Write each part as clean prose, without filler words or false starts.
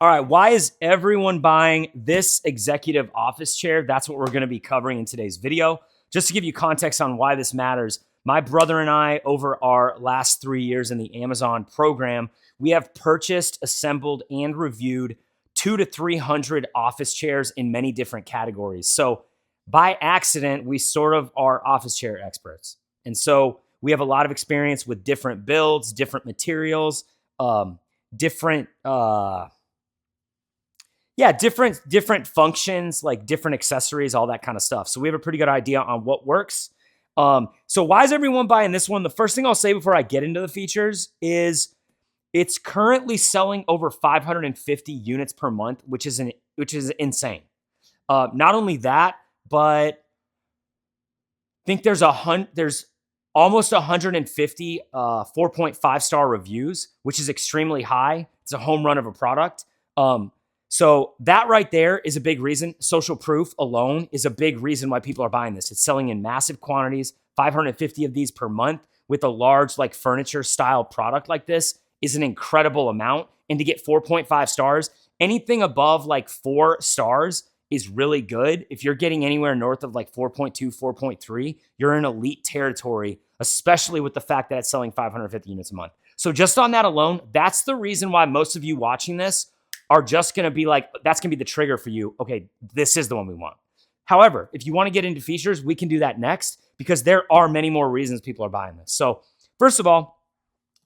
All right, why is everyone buying this executive office chair? That's what we're going to be covering in today's video. Just to give you context on why this matters, my brother and I, over our last 3 years in the Amazon program, we have purchased, assembled, and reviewed 200 to 300 office chairs in many different categories. So by accident, we sort of are office chair experts. And so we have a lot of experience with different builds, different materials, different functions, like different accessories, all that kind of stuff. So we have a pretty good idea on what works. So why is everyone buying this one? The first thing I'll say before I get into the features is it's currently selling over 550 units per month, which is insane. Not only that, but I think there's almost 150 4.5 star reviews, which is extremely high. It's a home run of a product. So that right there is a big reason. Social proof alone is a big reason why people are buying this. It's selling in massive quantities, 550 of these per month with a large like furniture style product like this is an incredible amount. And to get 4.5 stars, anything above like 4 stars is really good. If you're getting anywhere north of like 4.2, 4.3, you're in elite territory, especially with the fact that it's selling 550 units a month. So just on that alone, that's the reason why most of you watching this are just going to be like, that's going to be the trigger for you. Okay, this is the one we want. However, if you want to get into features, we can do that next because there are many more reasons people are buying this. So first of all,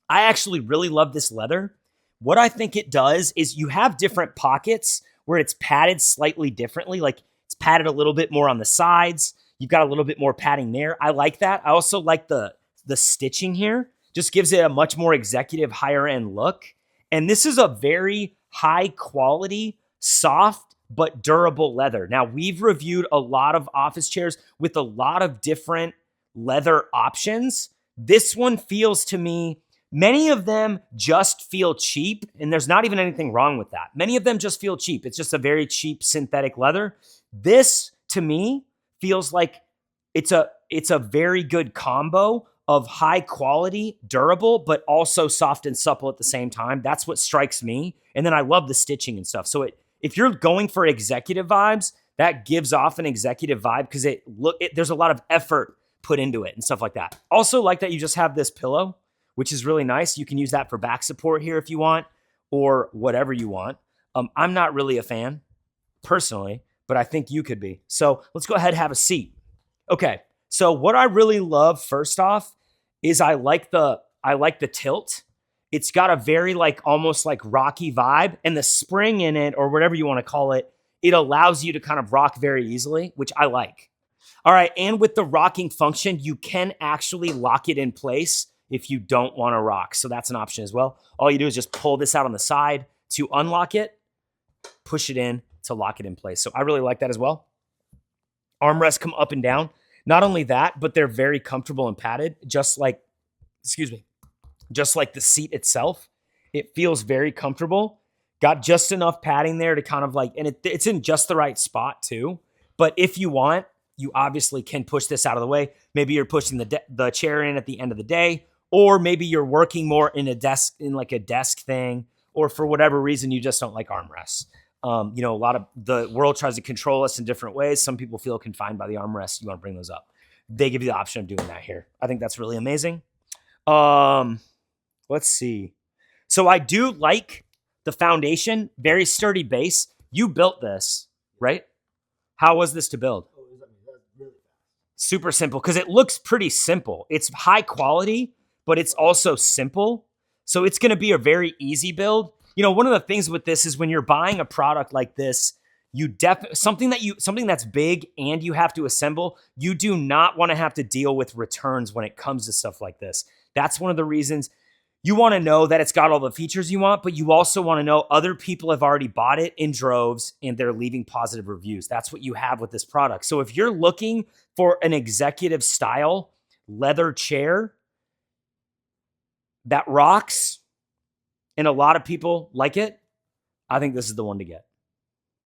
I actually really love this leather. What I think it does is you have different pockets where it's padded slightly differently. Like it's padded a little bit more on the sides. You've got a little bit more padding there. I like that. I also like the stitching here. Just gives it a much more executive, higher end look. And this is a very high quality, soft, but durable leather. Now, we've reviewed a lot of office chairs with a lot of different leather options. This one feels to me, many of them just feel cheap, and there's not even anything wrong with that. Many of them just feel cheap. It's just a very cheap synthetic leather. This, to me, feels like it's a very good combo of high quality, durable, but also soft and supple at the same time. That's what strikes me. And then I love the stitching and stuff. So if you're going for executive vibes, that gives off an executive vibe because there's a lot of effort put into it and stuff like that. Also like that you just have this pillow, which is really nice. You can use that for back support here if you want, or whatever you want. I'm not really a fan personally, but I think you could be. So let's go ahead and have a seat. Okay. So what I really love first off is I like the tilt. It's got a very like almost like rocky vibe, and the spring in it, or whatever you want to call it, it allows you to kind of rock very easily, which I like. All right. And with the rocking function, you can actually lock it in place if you don't want to rock. So that's an option as well. All you do is just pull this out on the side to unlock it, push it in to lock it in place. So I really like that as well. Armrests come up and down. Not only that, but they're very comfortable and padded, just like the seat itself. It feels very comfortable. Got just enough padding there to kind of like, and it's in just the right spot too. But if you want, you obviously can push this out of the way. Maybe you're pushing the chair in at the end of the day, or maybe you're working more in a desk thing, or for whatever reason, you just don't like armrests. A lot of the world tries to control us in different ways. Some people feel confined by the armrests. You want to bring those up. They give you the option of doing that here. I think that's really amazing. Let's see. So I do like the foundation, very sturdy base. You built this, right? How was this to build? Super simple, because it looks pretty simple. It's high quality, but it's also simple. So it's going to be a very easy build. One of the things with this is when you're buying a product like this, something that's big and you have to assemble, you do not want to have to deal with returns when it comes to stuff like this. That's one of the reasons you want to know that it's got all the features you want, but you also want to know other people have already bought it in droves and they're leaving positive reviews. That's what you have with this product. So if you're looking for an executive style leather chair that rocks, and a lot of people like it, I think this is the one to get.